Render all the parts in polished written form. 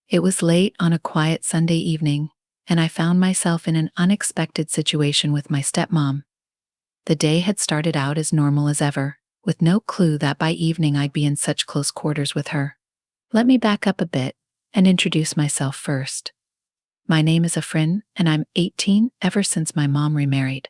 It was late on a quiet Sunday evening, and I found myself in an unexpected situation with my stepmom. The day had started out as normal as ever, with no clue that by evening I'd be in such close quarters with her. Let me back up a bit and introduce myself first. My name is Afrin, and I'm 18 ever since my mom remarried.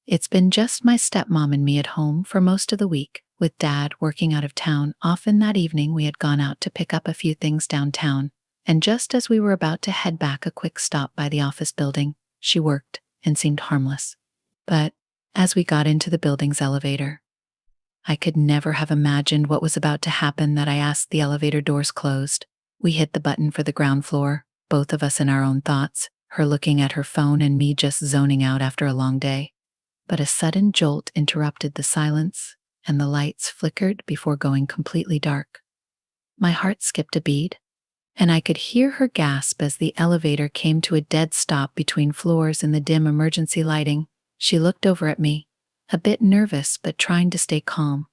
It's been just my stepmom and me at home for most of the week, with Dad working out of town. Often that evening we had gone out to pick up a few things downtown, and just as we were about to head back, a quick stop by the office building. She worked and seemed harmless. But as we got into the building's elevator, I could never have imagined what was about to happen. That I asked the elevator doors closed. We hit the button for the ground floor, both of us in our own thoughts, her looking at her phone and me just zoning out after a long day. But a sudden jolt interrupted the silence, and the lights flickered before going completely dark. My heart skipped a beat, and I could hear her gasp as the elevator came to a dead stop between floors in the dim emergency lighting. She looked over at me, a bit nervous but trying to stay calm.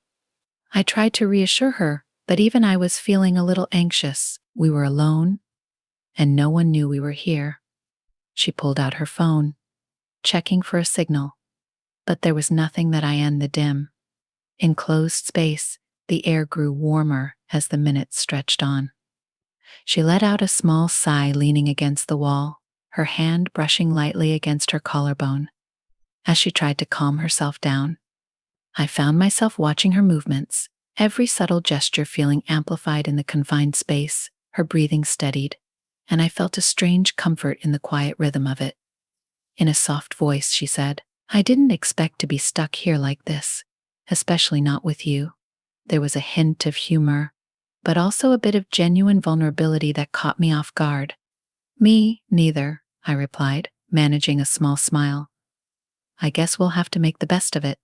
I tried to reassure her, but even I was feeling a little anxious. We were alone, and no one knew we were here. She pulled out her phone, checking for a signal, but there was nothing. That I in the dim, enclosed space, the air grew warmer as the minutes stretched on. She let out a small sigh, leaning against the wall, her hand brushing lightly against her collarbone. As she tried to calm herself down, I found myself watching her movements, every subtle gesture feeling amplified in the confined space. Her breathing steadied, and I felt a strange comfort in the quiet rhythm of it. In a soft voice, she said, "I didn't expect to be stuck here like this, especially not with you." There was a hint of humor, but also a bit of genuine vulnerability that caught me off guard. "Me, neither," I replied, managing a small smile. "I guess we'll have to make the best of it."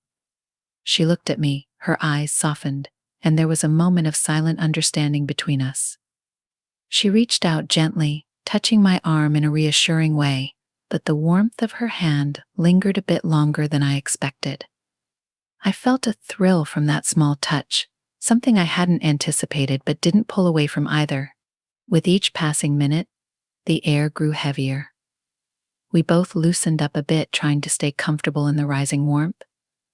She looked at me, her eyes softened, and there was a moment of silent understanding between us. She reached out gently, touching my arm in a reassuring way, but the warmth of her hand lingered a bit longer than I expected. I felt a thrill from that small touch, something I hadn't anticipated but didn't pull away from either. With each passing minute, the air grew heavier. We both loosened up a bit, trying to stay comfortable in the rising warmth.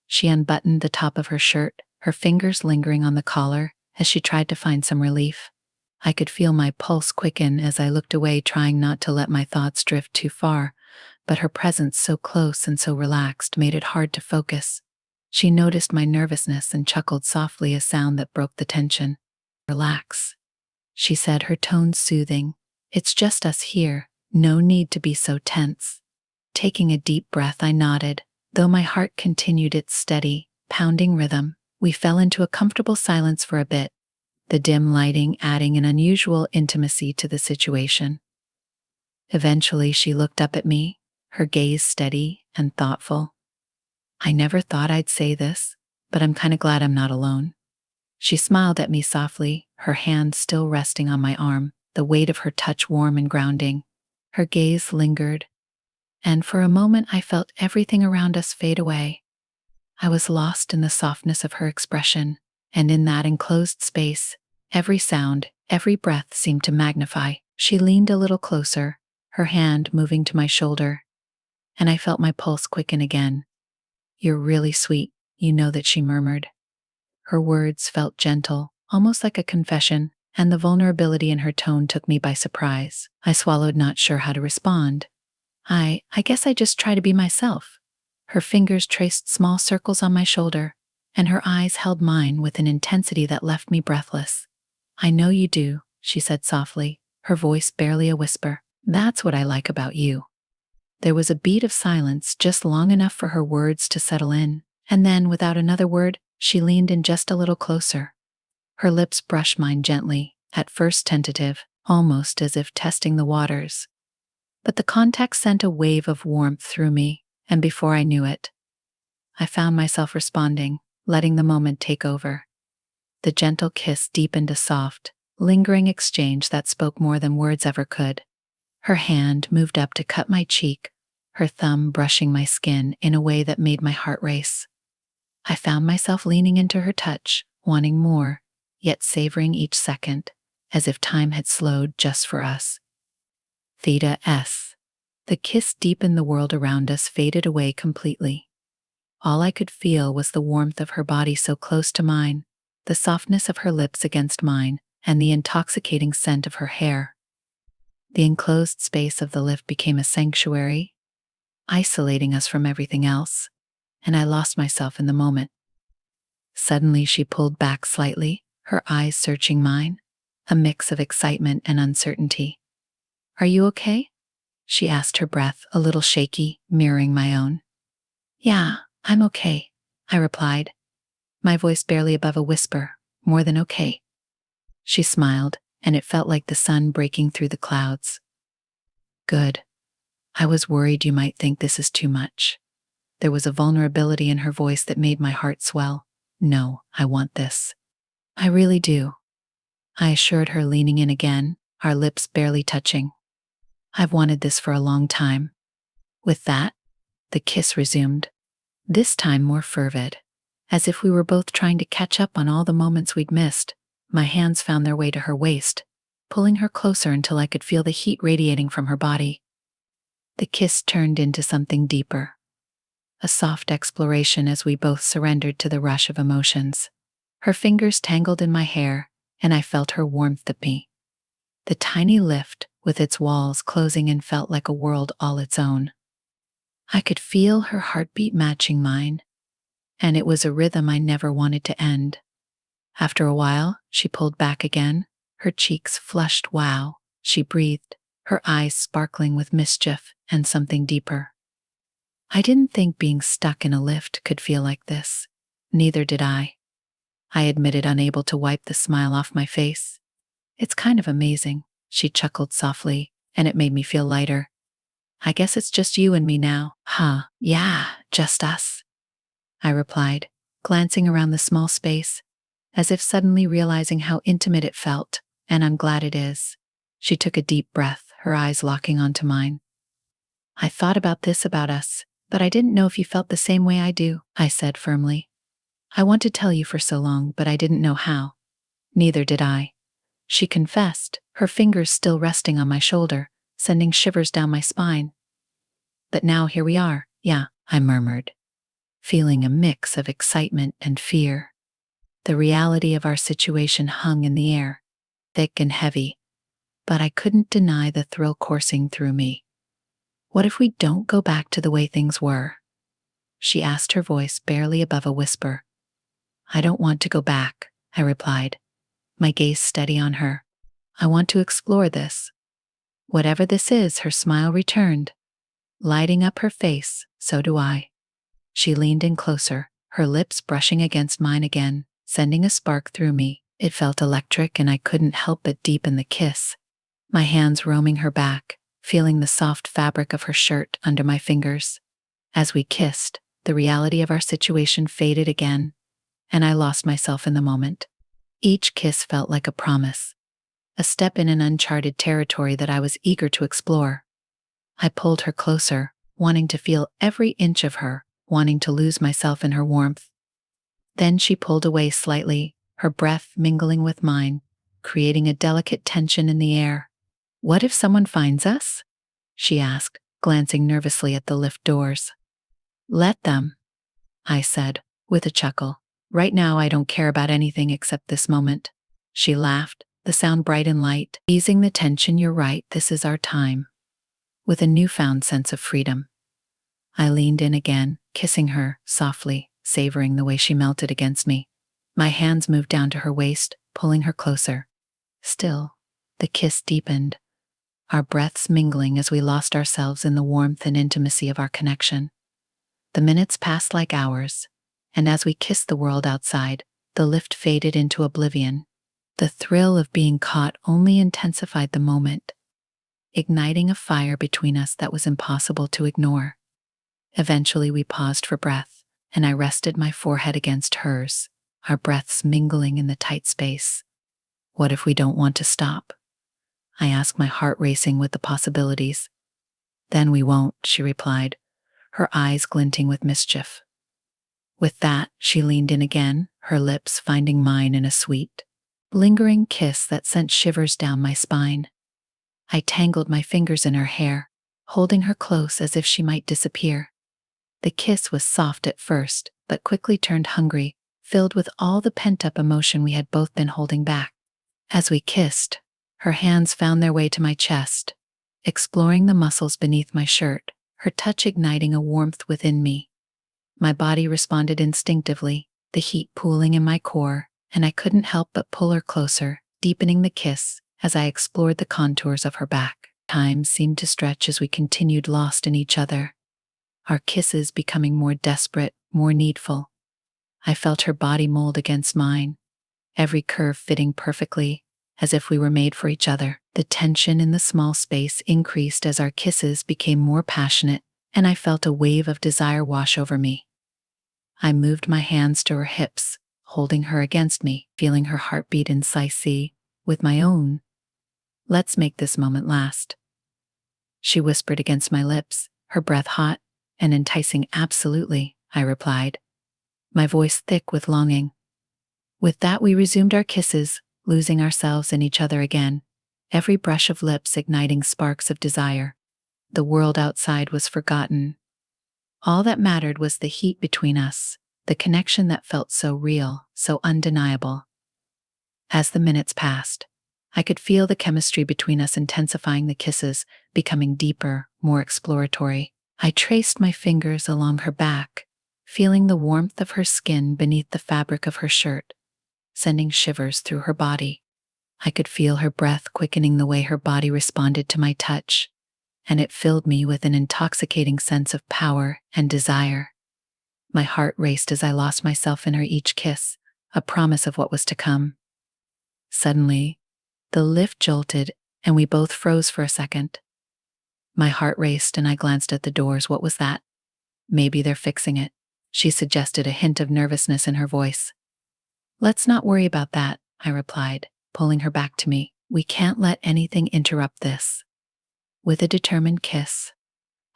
She unbuttoned the top of her shirt, her fingers lingering on the collar as she tried to find some relief. I could feel my pulse quicken as I looked away, trying not to let my thoughts drift too far, but her presence so close and so relaxed made it hard to focus. She noticed my nervousness and chuckled softly, a sound that broke the tension. "Relax," she said, her tone soothing. "It's just us here, no need to be so tense." Taking a deep breath, I nodded, though my heart continued its steady, pounding rhythm. We fell into a comfortable silence for a bit, the dim lighting adding an unusual intimacy to the situation. Eventually, she looked up at me, her gaze steady and thoughtful. "I never thought I'd say this, but I'm kinda glad I'm not alone." She smiled at me softly, her hand still resting on my arm, the weight of her touch warm and grounding. Her gaze lingered, and for a moment I felt everything around us fade away. I was lost in the softness of her expression, and in that enclosed space, every sound, every breath seemed to magnify. She leaned a little closer, her hand moving to my shoulder, and I felt my pulse quicken again. "You're really sweet, you know that," she murmured. Her words felt gentle, almost like a confession, and the vulnerability in her tone took me by surprise. I swallowed, not sure how to respond. I guess I just try to be myself." Her fingers traced small circles on my shoulder, and her eyes held mine with an intensity that left me breathless. "I know you do," she said softly, her voice barely a whisper. "That's what I like about you." There was a beat of silence, just long enough for her words to settle in, and then, without another word, she leaned in just a little closer. Her lips brushed mine gently, at first tentative, almost as if testing the waters. But the contact sent a wave of warmth through me, and before I knew it, I found myself responding, letting the moment take over. The gentle kiss deepened, a soft, lingering exchange that spoke more than words ever could. Her hand moved up to cut my cheek, her thumb brushing my skin in a way that made my heart race. I found myself leaning into her touch, wanting more, yet savoring each second, as if time had slowed just for us. Theta S. The kiss deep in the world around us faded away completely. All I could feel was the warmth of her body so close to mine, the softness of her lips against mine, and the intoxicating scent of her hair. The enclosed space of the lift became a sanctuary, isolating us from everything else, and I lost myself in the moment. Suddenly she pulled back slightly, her eyes searching mine, a mix of excitement and uncertainty. "Are you okay?" she asked, her breath a little shaky, mirroring my own. "Yeah, I'm okay," I replied, my voice barely above a whisper, "more than okay." She smiled, and it felt like the sun breaking through the clouds. "Good. I was worried you might think this is too much." There was a vulnerability in her voice that made my heart swell. "No, I want this. I really do," I assured her, leaning in again, our lips barely touching. "I've wanted this for a long time." With that, the kiss resumed, this time more fervid. As if we were both trying to catch up on all the moments we'd missed, my hands found their way to her waist, pulling her closer until I could feel the heat radiating from her body. The kiss turned into something deeper, a soft exploration as we both surrendered to the rush of emotions. Her fingers tangled in my hair, and I felt her warmth at me. The tiny lift, with its walls closing in, felt like a world all its own. I could feel her heartbeat matching mine, and it was a rhythm I never wanted to end. After a while, she pulled back again, her cheeks flushed. "Wow," she breathed, her eyes sparkling with mischief and something deeper. I didn't think being stuck in a lift could feel like this. Neither did I admitted, unable to wipe the smile off my face. "It's kind of amazing," she chuckled softly, and it made me feel lighter. "I guess it's just you and me now." "Huh, yeah, just us," I replied, glancing around the small space, as if suddenly realizing how intimate it felt. "And I'm glad it is." She took a deep breath, her eyes locking onto mine. "I thought about this about us, but I didn't know if you felt the same way I do," I said firmly. "I want to tell you for so long, but I didn't know how." "Neither did I," she confessed, her fingers still resting on my shoulder, sending shivers down my spine. "But now here we are." "Yeah," I murmured, feeling a mix of excitement and fear. The reality of our situation hung in the air, thick and heavy, but I couldn't deny the thrill coursing through me. "What if we don't go back to the way things were?" she asked, her voice barely above a whisper. "I don't want to go back," I replied, my gaze steady on her. "I want to explore this. Whatever this is." Her smile returned, lighting up her face. "So do I." She leaned in closer, her lips brushing against mine again, sending a spark through me. It felt electric, and I couldn't help but deepen the kiss, my hands roaming her back, feeling the soft fabric of her shirt under my fingers. As we kissed, the reality of our situation faded again, and I lost myself in the moment. Each kiss felt like a promise, a step in an uncharted territory that I was eager to explore. I pulled her closer, wanting to feel every inch of her, wanting to lose myself in her warmth. Then she pulled away slightly, her breath mingling with mine, creating a delicate tension in the air. "What if someone finds us?" she asked, glancing nervously at the lift doors. "Let them," I said, with a chuckle. "Right now I don't care about anything except this moment." She laughed, the sound bright and light, easing the tension. "You're right, this is our time." With a newfound sense of freedom, I leaned in again, kissing her softly, savoring the way she melted against me. My hands moved down to her waist, pulling her closer. Still, the kiss deepened, our breaths mingling as we lost ourselves in the warmth and intimacy of our connection. The minutes passed like hours, and as we kissed the world outside, the lift faded into oblivion. The thrill of being caught only intensified the moment, igniting a fire between us that was impossible to ignore. Eventually we paused for breath, and I rested my forehead against hers, our breaths mingling in the tight space. "What if we don't want to stop?" I asked, my heart racing with the possibilities. "Then we won't," she replied, her eyes glinting with mischief. With that, she leaned in again, her lips finding mine in a sweet, lingering kiss that sent shivers down my spine. I tangled my fingers in her hair, holding her close as if she might disappear. The kiss was soft at first, but quickly turned hungry, filled with all the pent-up emotion we had both been holding back. As we kissed, her hands found their way to my chest, exploring the muscles beneath my shirt, her touch igniting a warmth within me. My body responded instinctively, the heat pooling in my core, and I couldn't help but pull her closer, deepening the kiss as I explored the contours of her back. Time seemed to stretch as we continued lost in each other, our kisses becoming more desperate, more needful. I felt her body mold against mine, every curve fitting perfectly, as if we were made for each other. The tension in the small space increased as our kisses became more passionate, and I felt a wave of desire wash over me. I moved my hands to her hips, holding her against me, feeling her heartbeat incisive with my own. "Let's make this moment last," she whispered against my lips, her breath hot and enticing. "Absolutely," I replied, my voice thick with longing. With that, we resumed our kisses, losing ourselves in each other again, every brush of lips igniting sparks of desire. The world outside was forgotten. All that mattered was the heat between us, the connection that felt so real, so undeniable. As the minutes passed, I could feel the chemistry between us intensifying, the kisses becoming deeper, more exploratory. I traced my fingers along her back, feeling the warmth of her skin beneath the fabric of her shirt, sending shivers through her body. I could feel her breath quickening the way her body responded to my touch, and it filled me with an intoxicating sense of power and desire. My heart raced as I lost myself in her each kiss, a promise of what was to come. Suddenly, the lift jolted, and we both froze for a second. My heart raced and I glanced at the doors. "What was that?" "Maybe they're fixing it," she suggested, a hint of nervousness in her voice. "Let's not worry about that," I replied, pulling her back to me. "We can't let anything interrupt this." With a determined kiss,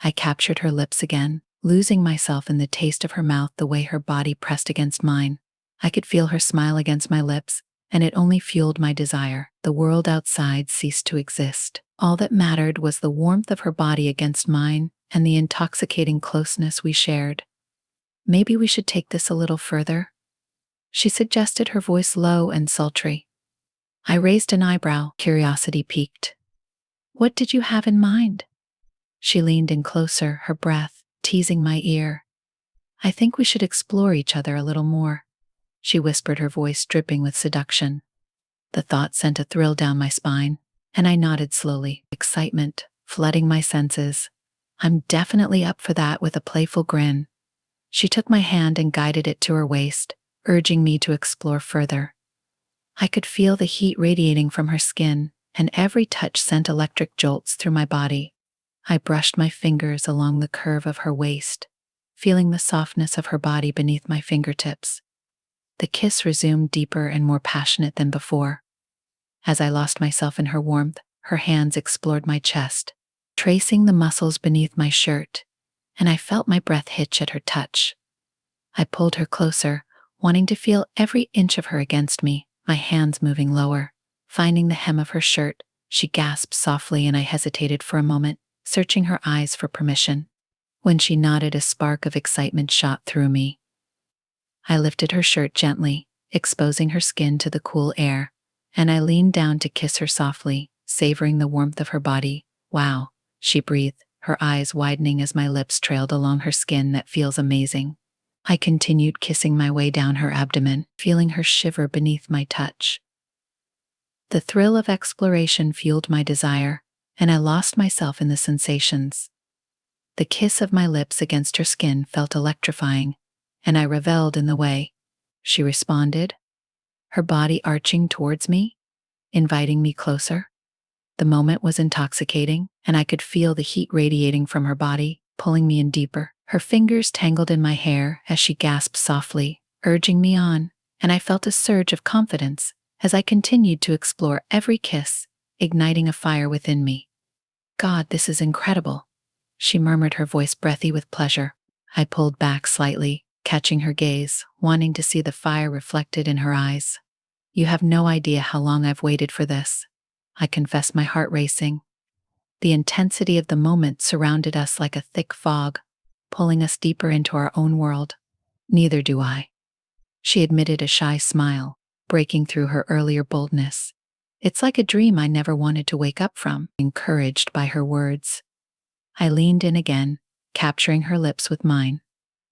I captured her lips again, losing myself in the taste of her mouth, the way her body pressed against mine. I could feel her smile against my lips, and it only fueled my desire. The world outside ceased to exist. All that mattered was the warmth of her body against mine and the intoxicating closeness we shared. "Maybe we should take this a little further," she suggested, her voice low and sultry. I raised an eyebrow, curiosity piqued. "What did you have in mind?" She leaned in closer, her breath teasing my ear. "I think we should explore each other a little more," she whispered, her voice dripping with seduction. The thought sent a thrill down my spine, and I nodded slowly, excitement flooding my senses. "I'm definitely up for that," with a playful grin. She took my hand and guided it to her waist, urging me to explore further. I could feel the heat radiating from her skin, and every touch sent electric jolts through my body. I brushed my fingers along the curve of her waist, feeling the softness of her body beneath my fingertips. The kiss resumed, deeper and more passionate than before. As I lost myself in her warmth, her hands explored my chest, tracing the muscles beneath my shirt, and I felt my breath hitch at her touch. I pulled her closer, wanting to feel every inch of her against me, my hands moving lower. Finding the hem of her shirt, she gasped softly, and I hesitated for a moment, searching her eyes for permission. When she nodded, a spark of excitement shot through me. I lifted her shirt gently, exposing her skin to the cool air, and I leaned down to kiss her softly, savoring the warmth of her body. "Wow," she breathed, her eyes widening as my lips trailed along her skin. "That feels amazing." I continued kissing my way down her abdomen, feeling her shiver beneath my touch. The thrill of exploration fueled my desire, and I lost myself in the sensations. The kiss of my lips against her skin felt electrifying, and I reveled in the way she responded, her body arching towards me, inviting me closer. The moment was intoxicating, and I could feel the heat radiating from her body, pulling me in deeper. Her fingers tangled in my hair as she gasped softly, urging me on, and I felt a surge of confidence as I continued to explore every kiss, igniting a fire within me. "God, this is incredible," she murmured, her voice breathy with pleasure. I pulled back slightly, catching her gaze, wanting to see the fire reflected in her eyes. "You have no idea how long I've waited for this," I confessed, my heart racing. The intensity of the moment surrounded us like a thick fog, pulling us deeper into our own world. Neither do I, she admitted, a shy smile, breaking through her earlier boldness. It's like a dream I never wanted to wake up from. Encouraged by her words, I leaned in again, capturing her lips with mine.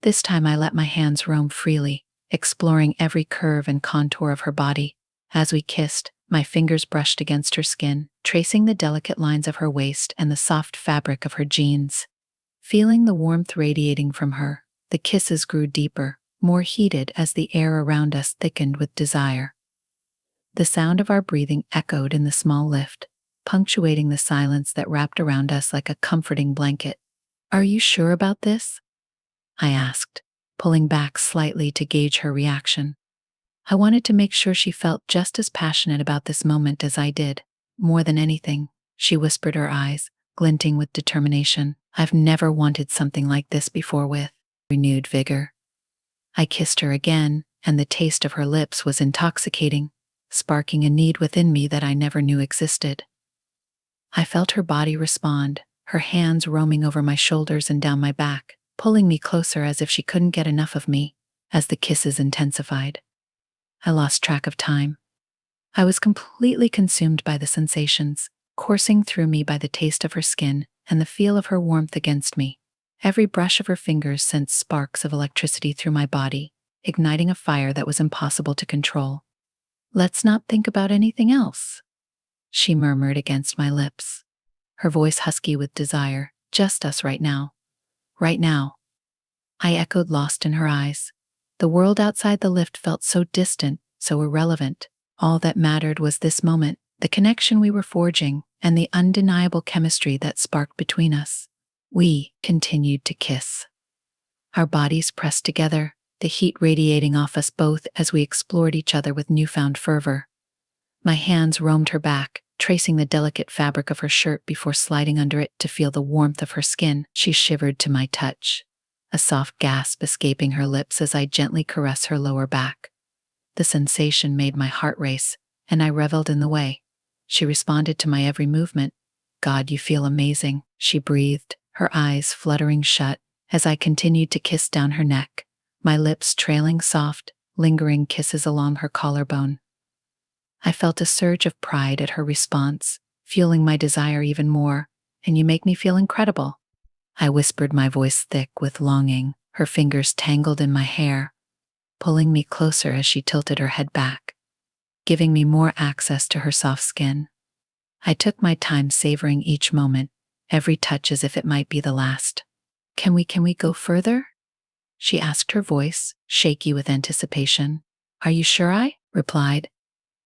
This time I let my hands roam freely, exploring every curve and contour of her body. As we kissed, my fingers brushed against her skin, tracing the delicate lines of her waist and the soft fabric of her jeans. Feeling the warmth radiating from her, the kisses grew deeper, more heated as the air around us thickened with desire. The sound of our breathing echoed in the small lift, punctuating the silence that wrapped around us like a comforting blanket. "Are you sure about this?" I asked, pulling back slightly to gauge her reaction. I wanted to make sure she felt just as passionate about this moment as I did. "More than anything," she whispered, her eyes glinting with determination. "I've never wanted something like this before." With renewed vigor, I kissed her again, and the taste of her lips was intoxicating, sparking a need within me that I never knew existed. I felt her body respond, her hands roaming over my shoulders and down my back, pulling me closer as if she couldn't get enough of me. As the kisses intensified, I lost track of time. I was completely consumed by the sensations, coursing through me by the taste of her skin and the feel of her warmth against me. Every brush of her fingers sent sparks of electricity through my body, igniting a fire that was impossible to control. "Let's not think about anything else," she murmured against my lips, her voice husky with desire. "Just us right now." "Right now," I echoed, lost in her eyes. The world outside the lift felt so distant, so irrelevant. All that mattered was this moment, the connection we were forging, and the undeniable chemistry that sparked between us. We continued to kiss, our bodies pressed together, the heat radiating off us both as we explored each other with newfound fervor. My hands roamed her back, tracing the delicate fabric of her shirt before sliding under it to feel the warmth of her skin. She shivered to my touch, a soft gasp escaping her lips as I gently caressed her lower back. The sensation made my heart race, and I reveled in the way she responded to my every movement. "God, you feel amazing," she breathed, her eyes fluttering shut as I continued to kiss down her neck, my lips trailing soft, lingering kisses along her collarbone. I felt a surge of pride at her response, fueling my desire even more. "And you make me feel incredible," I whispered, my voice thick with longing. Her fingers tangled in my hair, pulling me closer as she tilted her head back, giving me more access to her soft skin. I took my time, savoring each moment, every touch as if it might be the last. Can we go further?" she asked, her voice shaky with anticipation. "Are you sure?" I replied,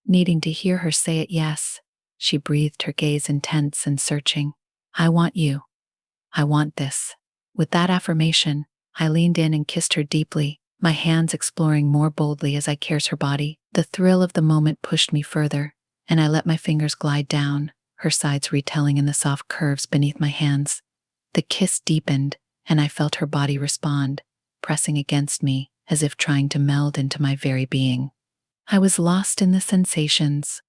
needing to hear her say it. "Yes," she breathed, her gaze intense and searching. "I want you. I want this." With that affirmation, I leaned in and kissed her deeply, my hands exploring more boldly as I caressed her body. The thrill of the moment pushed me further, and I let my fingers glide down, her sides retelling in the soft curves beneath my hands. The kiss deepened, and I felt her body respond, pressing against me as if trying to meld into my very being. I was lost in the sensations,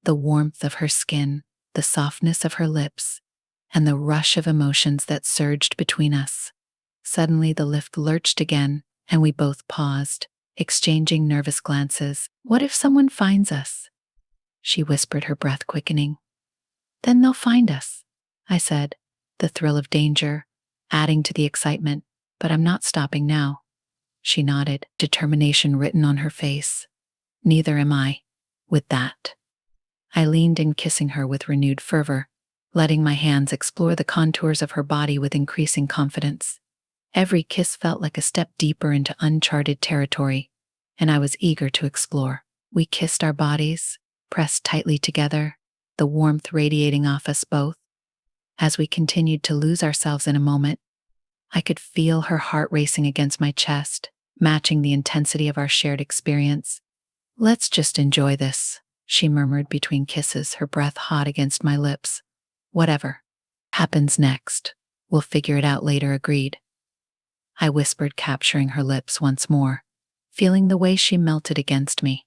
the warmth of her skin, the softness of her lips, and the rush of emotions that surged between us. Suddenly the lift lurched again, and we both paused, exchanging nervous glances. "What if someone finds us?" she whispered, her breath quickening. "Then they'll find us," I said, the thrill of danger adding to the excitement. "But I'm not stopping now," she nodded, determination written on her face. "Neither am I." With that, I leaned in, kissing her with renewed fervor, letting my hands explore the contours of her body with increasing confidence. Every kiss felt like a step deeper into uncharted territory, and I was eager to explore. We kissed our bodies, pressed tightly together, the warmth radiating off us both. As we continued to lose ourselves in a moment, I could feel her heart racing against my chest, matching the intensity of our shared experience. "Let's just enjoy this," she murmured between kisses, her breath hot against my lips. "Whatever happens next, we'll figure it out later," agreed, I whispered, capturing her lips once more, feeling the way she melted against me.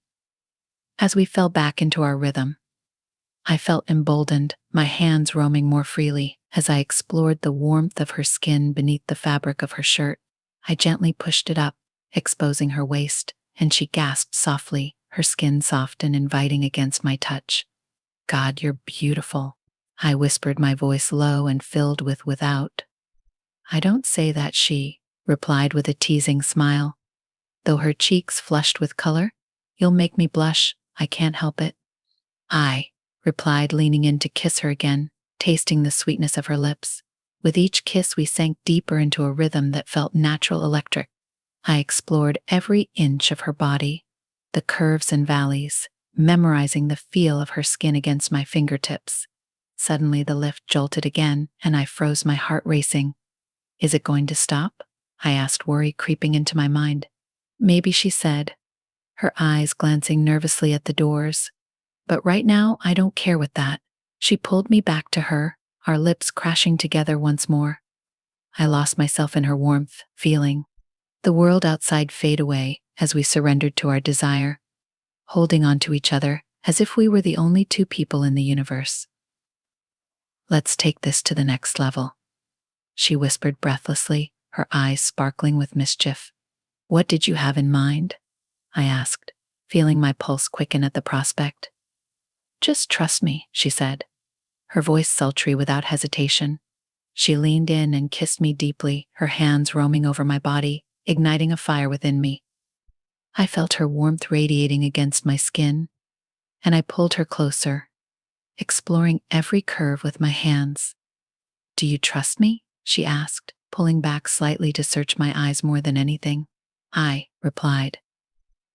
As we fell back into our rhythm, I felt emboldened, my hands roaming more freely as I explored the warmth of her skin beneath the fabric of her shirt. I gently pushed it up, exposing her waist, and she gasped softly, her skin soft and inviting against my touch. God, you're beautiful, I whispered, my voice low and filled with without. I don't say that, she replied with a teasing smile, though her cheeks flushed with color. You'll make me blush, I can't help it. I replied, leaning in to kiss her again, tasting the sweetness of her lips. With each kiss we sank deeper into a rhythm that felt natural, electric. I explored every inch of her body, the curves and valleys, memorizing the feel of her skin against my fingertips. Suddenly the lift jolted again, and I froze, my heart racing. Is it going to stop? I asked, worry creeping into my mind. Maybe, she said, her eyes glancing nervously at the doors. But right now, I don't care with that. She pulled me back to her, our lips crashing together once more. I lost myself in her warmth, feeling the world outside fade away as we surrendered to our desire, holding on to each other as if we were the only two people in the universe. Let's take this to the next level, she whispered breathlessly, her eyes sparkling with mischief. What did you have in mind? I asked, feeling my pulse quicken at the prospect. Just trust me, she said, her voice sultry without hesitation. She leaned in and kissed me deeply, her hands roaming over my body, igniting a fire within me. I felt her warmth radiating against my skin, and I pulled her closer, exploring every curve with my hands. Do you trust me? She asked, pulling back slightly to search my eyes more than anything. I replied,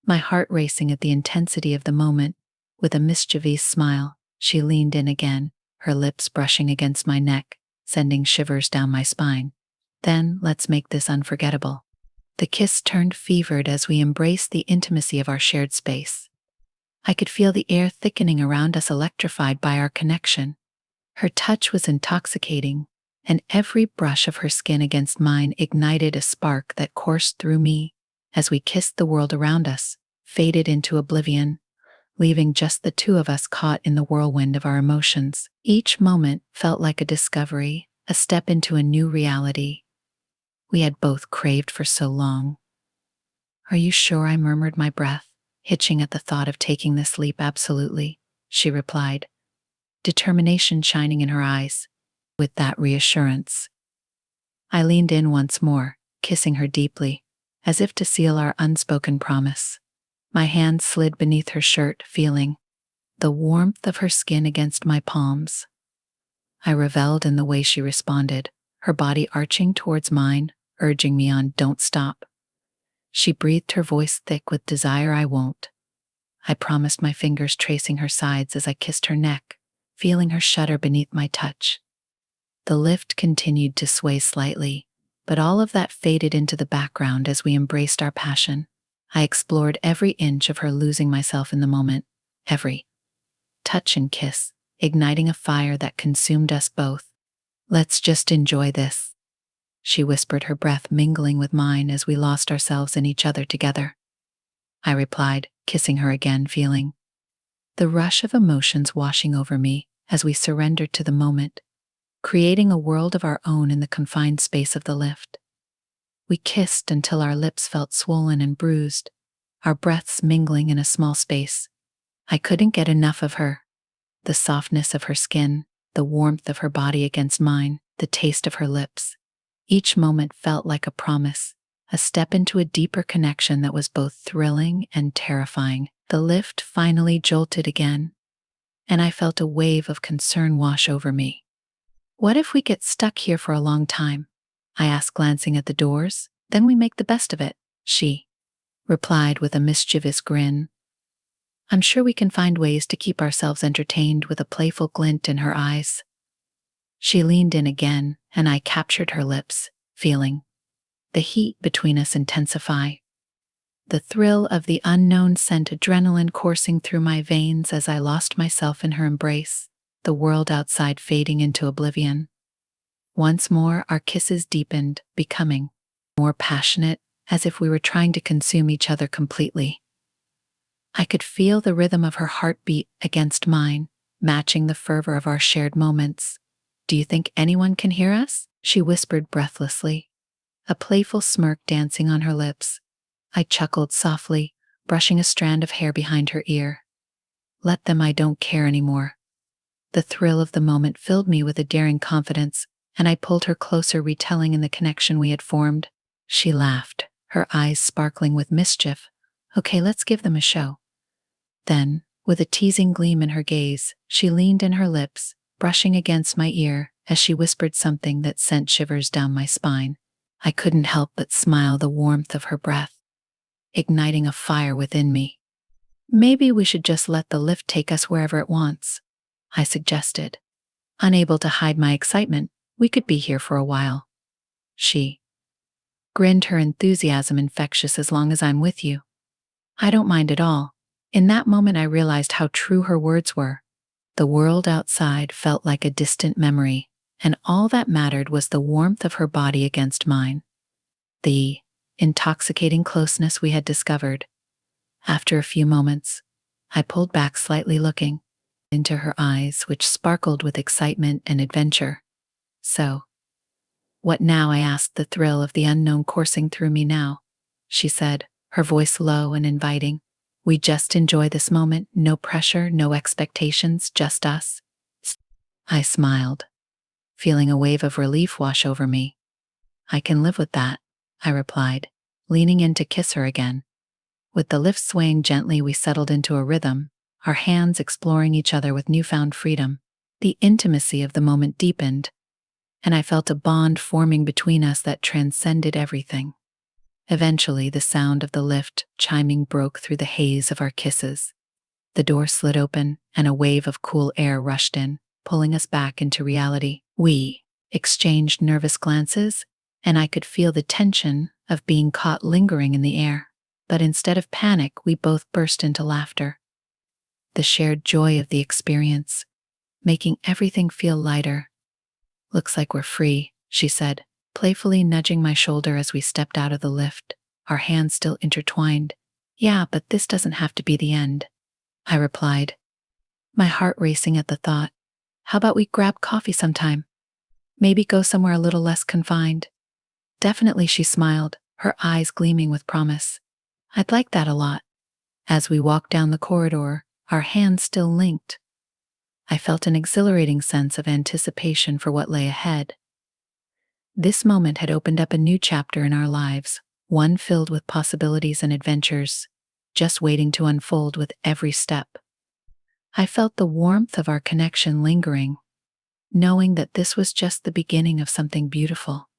my heart racing at the intensity of the moment. With a mischievous smile, she leaned in again, her lips brushing against my neck, sending shivers down my spine. Then let's make this unforgettable. The kiss turned fevered as we embraced the intimacy of our shared space. I could feel the air thickening around us, electrified by our connection. Her touch was intoxicating, and every brush of her skin against mine ignited a spark that coursed through me. As we kissed, the world around us faded into oblivion, leaving just the two of us caught in the whirlwind of our emotions. Each moment felt like a discovery, a step into a new reality we had both craved for so long. Are you sure? I murmured, my breath hitching at the thought of taking this leap. Absolutely, she replied, determination shining in her eyes. With that reassurance, I leaned in once more, kissing her deeply, as if to seal our unspoken promise. My hand slid beneath her shirt, feeling the warmth of her skin against my palms. I reveled in the way she responded, her body arching towards mine, urging me on. Don't stop. She breathed, her voice thick with desire. I won't, I promised, my fingers tracing her sides as I kissed her neck, feeling her shudder beneath my touch. The lift continued to sway slightly, but all of that faded into the background as we embraced our passion. I explored every inch of her, losing myself in the moment, every touch and kiss, igniting a fire that consumed us both. Let's just enjoy this, she whispered, her breath mingling with mine as we lost ourselves in each other together. I replied, kissing her again, feeling the rush of emotions washing over me as we surrendered to the moment, creating a world of our own in the confined space of the lift. We kissed until our lips felt swollen and bruised, our breaths mingling in a small space. I couldn't get enough of her. The softness of her skin, the warmth of her body against mine, the taste of her lips. Each moment felt like a promise, a step into a deeper connection that was both thrilling and terrifying. The lift finally jolted again, and I felt a wave of concern wash over me. What if we get stuck here for a long time? I asked, glancing at the doors. Then we make the best of it, she replied with a mischievous grin. I'm sure we can find ways to keep ourselves entertained, with a playful glint in her eyes. She leaned in again, and I captured her lips, feeling the heat between us intensify. The thrill of the unknown sent adrenaline coursing through my veins as I lost myself in her embrace, the world outside fading into oblivion. Once more our kisses deepened, becoming more passionate, as if we were trying to consume each other completely. I could feel the rhythm of her heartbeat against mine, matching the fervor of our shared moments. "Do you think anyone can hear us?" she whispered breathlessly, a playful smirk dancing on her lips. I chuckled softly, brushing a strand of hair behind her ear. "Let them, I don't care anymore." The thrill of the moment filled me with a daring confidence, and I pulled her closer, retelling in the connection we had formed. She laughed, her eyes sparkling with mischief. "Okay, let's give them a show." Then, with a teasing gleam in her gaze, she leaned in her lips, brushing against my ear as she whispered something that sent shivers down my spine. I couldn't help but smile, the warmth of her breath igniting a fire within me. "Maybe we should just let the lift take us wherever it wants," I suggested. Unable to hide my excitement, "We could be here for a while." She grinned, her enthusiasm infectious. "As long as I'm with you, I don't mind at all." In that moment I realized how true her words were. The world outside felt like a distant memory, and all that mattered was the warmth of her body against mine. The intoxicating closeness we had discovered. After a few moments, I pulled back slightly, looking into her eyes, which sparkled with excitement and adventure. "So, what now?" I asked, the thrill of the unknown coursing through me now. She said, her voice low and inviting, "We just enjoy this moment, no pressure, no expectations, just us." I smiled, feeling a wave of relief wash over me. "I can live with that," I replied, leaning in to kiss her again. With the lift swaying gently, we settled into a rhythm, our hands exploring each other with newfound freedom. The intimacy of the moment deepened, and I felt a bond forming between us that transcended everything. Eventually, the sound of the lift chiming broke through the haze of our kisses. The door slid open, and a wave of cool air rushed in, pulling us back into reality. We exchanged nervous glances, and I could feel the tension of being caught lingering in the air. But instead of panic, we both burst into laughter. The shared joy of the experience, making everything feel lighter. "Looks like we're free," she said, playfully nudging my shoulder as we stepped out of the lift, our hands still intertwined. "Yeah, but this doesn't have to be the end," I replied, my heart racing at the thought. "How about we grab coffee sometime? Maybe go somewhere a little less confined?" "Definitely," she smiled, her eyes gleaming with promise. "I'd like that a lot." As we walked down the corridor, our hands still linked, I felt an exhilarating sense of anticipation for what lay ahead. This moment had opened up a new chapter in our lives, one filled with possibilities and adventures, just waiting to unfold with every step. I felt the warmth of our connection lingering, knowing that this was just the beginning of something beautiful.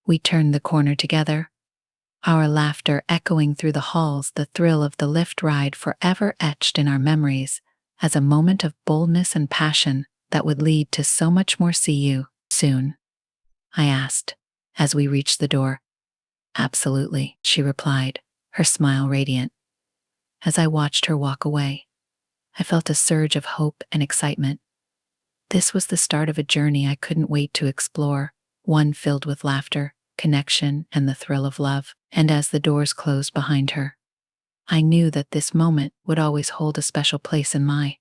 We turned the corner together, our laughter echoing through the halls, the thrill of the lift ride forever etched in our memories as a moment of boldness and passion that would lead to so much more. "See you soon?" I asked, as we reached the door. "Absolutely," she replied, her smile radiant. As I watched her walk away, I felt a surge of hope and excitement. This was the start of a journey I couldn't wait to explore, one filled with laughter, connection, and the thrill of love. And as the doors closed behind her, I knew that this moment would always hold a special place in my